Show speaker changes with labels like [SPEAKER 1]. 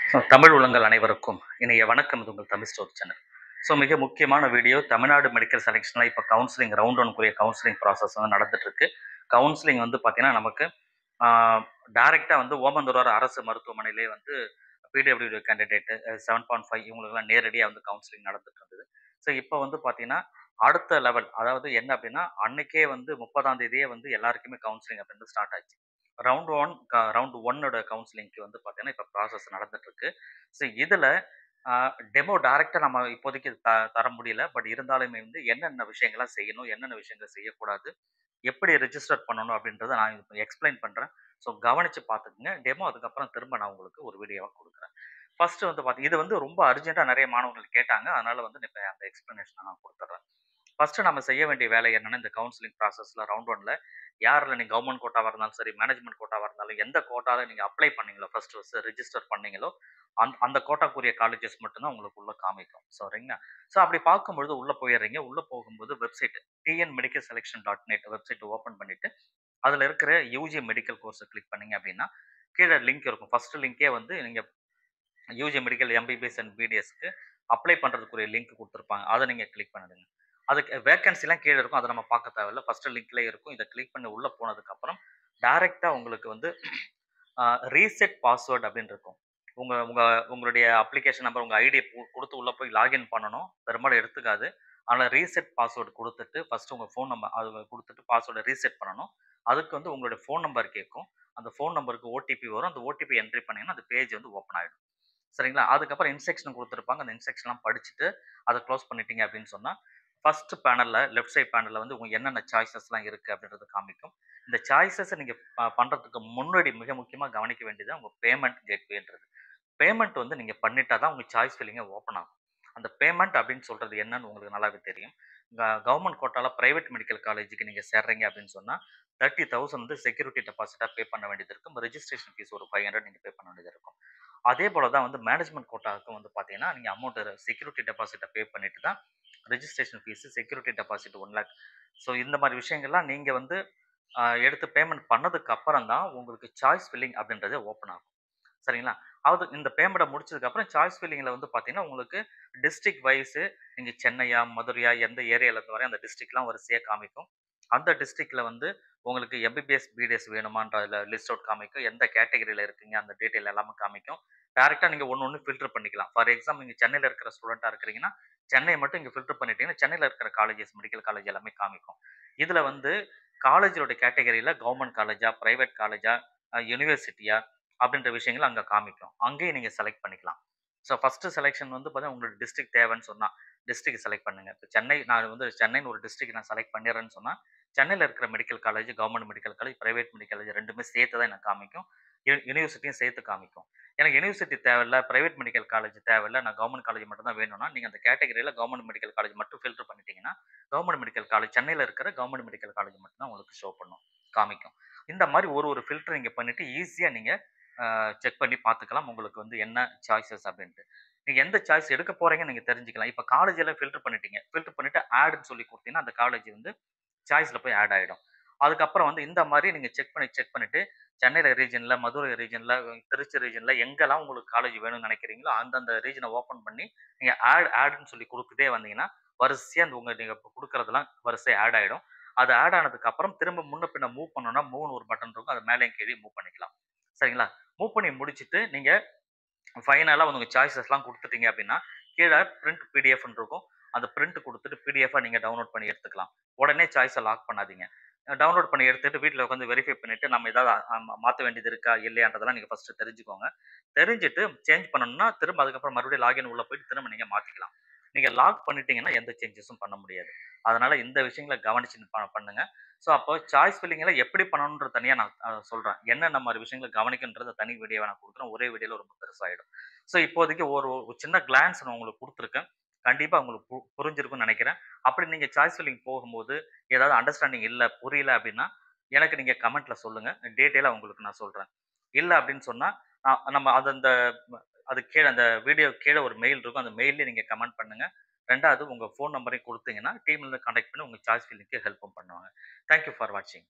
[SPEAKER 1] தமிழ் உள்ளங்கள் அனைவருக்கும் இனிய வணக்கம். இது உங்கள் தமிழ் ஸ்டோர் சேனல். மிக முக்கியமான வீடியோ. தமிழ்நாடு மெடிக்கல் செலெக்ஷனில் இப்போ கவுன்சிலிங் ரவுண்ட் ஒன்க்குரிய கவுன்சிலிங் ப்ராசஸ் வந்து நடந்துட்டு இருக்கு. கவுன்சிலிங் வந்து பார்த்தீங்கன்னா நமக்கு டைரெக்டாக வந்து ஓமந்தூரார் அரசு மருத்துவமனையிலே வந்து பிடபிள்யூ கேண்டிடேட்டு 7.5 இவங்களுக்குலாம் நேரடியாக வந்து கவுன்சிலிங் நடந்துட்டு இருந்தது. இப்போ வந்து பார்த்தீங்கன்னா அடுத்த லெவல், அதாவது என்ன அப்படின்னா அன்னைக்கே வந்து 30ஆம் தேதியே வந்து எல்லாருக்குமே கவுன்சிலிங் அப்படின்னு ஸ்டார்ட் ஆச்சு. ரவுண்ட் ஒன்னோட கவுன்சிலிங்க்கு வந்து பார்த்தீங்கன்னா இப்போ ப்ராசஸ் நடந்துட்டு இருக்கு. இதில் டெமோ டைரக்டா நம்ம இப்போதைக்கு தர முடியல. பட் இருந்தாலுமே வந்து என்னென்ன விஷயங்கள்லாம் செய்யணும், என்னென்ன விஷயங்கள் செய்யக்கூடாது, எப்படி ரிஜிஸ்டர் பண்ணணும் அப்படின்றத நான் இப்போ எக்ஸ்பிளைன் பண்றேன். கவனிச்சு பார்த்துக்கங்க. டெமோ அதுக்கப்புறம் திரும்ப நான் உங்களுக்கு ஒரு வீடியோவா குடுக்குறேன். ஃபர்ஸ்ட் வந்து இது வந்து ரொம்ப அர்ஜென்ட்டா நெறைய மாணவர்கள் கேட்டாங்க. அதனால வந்து இப்ப அந்த எக்ஸ்பிளனேஷன நான் குடுத்துர்றேன். ஃபர்ஸ்ட் நம்ம செய்ய வேண்டிய வேலை என்னன்னா, இந்த கவுன்சிலிங் ப்ராசஸ்ல ரவுண்ட் 1ல யார்ல நீங்க கவர்ன்மென்ட் கோட்டாவா இருந்தாலும் சரி, மேனேஜ்மென்ட் கோட்டாவா இருந்தாலும் எந்த கோட்டால நீங்க அப்ளை பண்ணீங்களோ, ஃபர்ஸ்ட் ரிஜிஸ்டர் பண்ணீங்களோ, அந்த கோட்டாக்குரிய காலேஜஸ் மட்டும் தான் உங்களுக்கு உள்ள காமிக்கும். சரிங்களா? அப்படி பார்க்கும்பொழுது உள்ள போயிர்றீங்க. உள்ள போகும்போது வெப்சைட் tnmedicalselection.net வெப்சைட் ஓப்பன் பண்ணிட்டு, அதுல இருக்கிற யுஜி மெடிக்கல் கோர்ஸ கிளிக் பண்ணீங்க அப்படின்னா, கீழ லிங்க் இருக்கும். ஃபர்ஸ்ட் லிங்கே வந்து நீங்க யுஜி மெடிக்கல் எம்பிபிஎஸ் அண்ட் பிடிஎஸ்க்கு அப்ளை பண்றதுக்குரிய லிங்க் குடுத்திருப்பாங்க. அத நீங்க கிளிக் பண்ணிடுங்க. அதுக்கு வேக்கன்சிலாம் கீழ இருக்கும். அத நம்ம பார்க்க தேவையில்ல. ஃபர்ஸ்ட் லிங்க்லயே இருக்கும். இத கிளிக் பண்ணி உள்ள போனதுக்கப்புறம், டைரக்ட்டா உங்களுக்கு வந்து அ ரீசெட் பாஸ்வேர்ட் அப்படின்னு இருக்கும். உங்க உங்க உங்களுடைய அப்ளிகேஷன் நம்பர், உங்க ஐடிய குடுத்து உள்ள போய் லாகின் பண்ணணும். பெரும்பாலும் எடுத்துக்காது. ஆனா ரீசெட் பாஸ்வேர்ட் குடுத்துட்டு, ஃபர்ஸ்ட் உங்க ஃபோன் நம்பர் அது குடுத்துட்டு பாஸ்வேர்ட ரீசெட் பண்ணணும். அதுக்கு வந்து உங்களுடைய ஃபோன் நம்பர் கேட்கும். அந்த ஃபோன் நம்பருக்கு ஓடிபி வரும். அந்த ஓடிபி என்ட்ரி பண்ணீங்கன்னா, அந்த பேஜ் வந்து ஓப்பன் ஆயிடும். சரிங்களா? அதுக்கப்புறம் இன்ஸ்ட்ரக்ஷன் குடுத்திருப்பாங்க. அந்த இன்ஸ்ட்ரக்ஷன்லாம் படிச்சுட்டு, அத குளோஸ் பண்ணிட்டீங்க அப்படின்னு சொன்னா, ஃபர்ஸ்ட் பேனல்ல லெஃப்ட் சைட் பேனல்ல வந்து உங்களுக்கு என்னென்ன சாய்ஸஸ்லாம் இருக்கு அப்படின்றத காமிக்கும். இந்த சாய்ஸஸ நீங்க பண்றதுக்கு முன்னாடி மிக முக்கியமா கவனிக்க வேண்டியது உங்க பேமெண்ட் கேட்வேன்றது. பேமெண்ட் வந்து நீங்க பண்ணிட்டா தான் உங்க சாய்ஸ் ஃபில்லிங்கே ஓப்பன் ஆகும். அந்த பேமெண்ட் அப்படின்னு சொல்றது என்னன்னு உங்களுக்கு நல்லாவே தெரியும். கவர்ன்மென்ட் கோட்டால பிரைவேட் மெடிக்கல் காலேஜ்க்கு நீங்க சேர்றீங்க அப்படின்னு சொன்னா, 30,000 வந்து செக்யூரிட்டி டெபாசிட்டா பே பண்ண வேண்டியது இருக்கும். ரெஜிஸ்ட்ரேஷன் ஃபீஸ் ஒரு 500 நீங்க பே பண்ண வேண்டியது இருக்கும். அதே போல தான் வந்து மேனேஜ்மென்ட் கோட்டாவுக்கும் வந்து பார்த்தீங்கன்னா, நீங்க அமௌண்ட் செக்யூரிட்டி டெபாசிட்ட பே பண்ணிட்டு தான் ரெஜிஸ்ட்ரேஷன் ஃபீஸ், செக்யூரிட்டி டெபாசிட் 1,00,000. இந்த மாரி விஷயங்கள்லாம் நீங்க வந்து எடுத்து பேமெண்ட் பண்ணதுக்கு அப்புறம் தான் உங்களுக்கு சாய்ஸ் ஃபில்லிங் அப்படின்றது ஓப்பன் ஆகும். சரிங்களா? அது இந்த பேமெண்ட்ட முடிச்சதுக்கு அப்புறம் சாய்ஸ் ஃபில்லிங்ல வந்து பார்த்தீங்கன்னா, உங்களுக்கு டிஸ்ட்ரிக்ட் வைஸ் நீங்க சென்னையா, மதுரையா, எந்த ஏரியால இருந்து வரேன் அந்த டிஸ்ட்ரிக்ட்லாம் வரிசையா காமிக்கும். அந்த டிஸ்ட்ரிக்ட்ல வந்து உங்களுக்கு எம்பிபிஎஸ், பிடிஎஸ் வேணுமான்ற அதுல லிஸ்ட் அவுட் காமிக்கும். எந்த கேட்டகரில இருக்கீங்க அந்த டீட்டெயில் எல்லாமே காமிக்கும். டைரக்ட்டா நீங்க ஒண்ணு ஒண்ணு ஃபில்டர் பண்ணிக்கலாம். ஃபார் எக்ஸாம்பிள் நீங்க சென்னையில இருக்கிற ஸ்டூடெண்ட்டா இருக்கிறீங்கன்னா, சென்னை மட்டும் இங்க ஃபில்டர் பண்ணிட்டீங்கன்னா, சென்னையில இருக்கிற காலேஜஸ், மெடிக்கல் காலேஜ் எல்லாமே காமிக்கும். இதுல வந்து காலேஜோட கேட்டகரியில கவர்ன்மென்ட் காலேஜா, பிரைவேட் காலேஜா, யுனிவர்சிட்டியா அப்படின்ற விஷயங்கள் அங்க காமிக்கும். அங்கேயும் நீங்க செலக்ட் பண்ணிக்கலாம். ஃபர்ஸ்ட் செலக்ஷன் வந்து பார்த்தீங்கன்னா, உங்களுக்கு டிஸ்ட்ரிக்ட் தேவைன்னு சொன்னா, டிஸ்ட்ரிக்ட் செலக்ட் பண்ணுங்க. இப்ப சென்னை நான் வந்து சென்னைன்னு ஒரு டிஸ்ட்ரிக்ட் நான் செலக்ட் பண்ணிடுறேன்னு சொன்னா, சென்னையில இருக்கிற medical college, government medical college, private medical college 2மே சேர்த்து தான் எனக்கு காமிக்கும். யுனிவர்சிட்டியும் சேர்த்து காமிக்கும். எனக்கு யுனிவர்சிட்டி தேவையில்ல, பிரைவேட் மெடிக்கல் காலேஜ் தேவையில்ல, நான் கவர்ன்மென்ட் காலேஜ் மட்டும் தான் வேணும்னா, நீங்க அந்த கேட்டகரியில கவர்ன்மென்ட் மெடிக்கல் காலேஜ் மட்டும் ஃபில்டர் பண்ணிட்டீங்கன்னா, கவர்ன்மென்ட் மெடிக்கல் காலேஜ் சென்னையில இருக்கிற கவர்ன்மென்ட் மெடிக்கல் காலேஜ் மட்டும் தான் உங்களுக்கு ஷோ பண்ணும், காமிக்கும். இந்த மாரி ஒரு ஒரு ஃபில்டர் நீங்க பண்ணிட்டு ஈஸியா நீங்க செக் பண்ணி பார்த்துக்கலாம். உங்களுக்கு வந்து என்ன சாய்ஸஸ் அப்படின்ட்டு. நீங்க எந்த சாய்ஸ் எடுக்க போறீங்கன்னு நீங்க தெரிஞ்சுக்கலாம். இப்ப காலேஜ் எல்லாம் ஃபில்டர் பண்ணிட்டீங்க. ஃபில்டர் பண்ணிட்டு ஆட்ன்னு சொல்லி குடுத்தீங்கன்னா, அந்த காலேஜ் வந்து சாய்ஸ்ல போய் ஆட் ஆயிடும். அதுக்கப்புறம் வந்து இந்த மாரி நீங்க செக் பண்ணிட்டு சென்னையில ரீஜியன்ல, மதுரை ரீஜியன்ல, திருச்சி ரீஜியன்ல எங்கெல்லாம் உங்களுக்கு காலேஜ் வேணும்னு நினைக்கிறீங்களோ, அந்தந்த ரீஜியன ஓப்பன் பண்ணி நீங்க ஆட்ன்னு சொல்லி குடுத்துட்டே வந்தீங்கன்னா, வரிசையா நீங்க குடுக்குறதெல்லாம் வரிசையா ஆட் ஆயிடும். அது ஆட் ஆனதுக்கு அப்புறம் திரும்ப முன்ன பின்ன மூவ் பண்ணணும்னா, மூவ்னு ஒரு பட்டன் இருக்கும். அது மேலயும் கீழயும் மூவ் பண்ணிக்கலாம். சரிங்களா? மூவ் பண்ணி முடிச்சுட்டு நீங்க ஃபைனலா வந்து உங்க சாய்ஸஸ்லாம் குடுத்துட்டீங்க அப்படின்னா, கீழ பிரிண்ட் பிடிஎஃப்ன்னு இருக்கும். அந்த பிரிண்ட் குடுத்துட்டு பிடிஎஃப்பா நீங்க டவுன்லோட் பண்ணி எடுத்துக்கலாம். உடனே சாய்ஸ லாக் பண்ணாதீங்க. டவுன்லோட் பண்ணி எடுத்துட்டு வீட்ல உட்காந்து வெரிஃபை பண்ணிட்டு நம்ம ஏதாவது மாத்த வேண்டியது இருக்கா? இல்லையான்றதெல்லாம் நீங்க ஃபர்ஸ்ட் தெரிஞ்சுக்கோங்க. தெரிஞ்சுட்டு சேஞ்ச் பண்ணணும்னா, திரும்ப அதுக்கப்புறம் மறுபடியும் லாகின் உள்ள போயிட்டு திரும்ப நீங்க மாத்திக்கலாம். நீங்க லாக் பண்ணிட்டீங்கன்னா, எந்த சேஞ்சஸும் பண்ண முடியாது. அதனால இந்த விஷயங்கள கவனிச்சு பண்ணுங்க. அப்போ சாய்ஸ் ஃபில்லிங்ல எப்படி பண்ணணும்ன்றது தனியா நான் சொல்றேன். என்னென்ன மாரி விஷயங்கள கவனிக்கணும்ன்றத தனி வீடியோவா நான் குடுக்குறேன். ஒரே வீடியோல ரொம்ப பெருசாயிடும். இப்போதைக்கு ஒரு ஒரு சின்ன கிளான்ஸ் நான் உங்களுக்கு குடுத்துருக்கேன். கண்டிப்பா உங்களுக்கு புரிஞ்சிருக்கும்னு நெனைக்கிறேன். அப்படி நீங்க சாய்ஸ் ஃபில்லிங் போகும்போது, ஏதாவது அண்டர்ஸ்டாண்டிங் இல்ல, புரியல அப்படின்னா, எனக்கு நீங்க கமெண்ட்ல சொல்லுங்க. டீட்டெயிலா உங்களுக்கு நான் சொல்றேன். இல்ல அப்படின்னு சொன்னா, நம்ம அது அந்த அது கீழ அந்த வீடியோ கீழ ஒரு மெயில் இருக்கும். அந்த மெயில்லயே நீங்க கமெண்ட் பண்ணுங்க. 2வது உங்க ஃபோன் நம்பரையும் குடுத்தீங்கன்னா, டீம்ல இருந்து கான்டாக்ட் பண்ணி உங்க சாய்ஸ் ஃபில்லிங்க்கு ஹெல்ப்பும் பண்ணுவாங்க. தேங்க் யூ ஃபார் வாட்சிங்.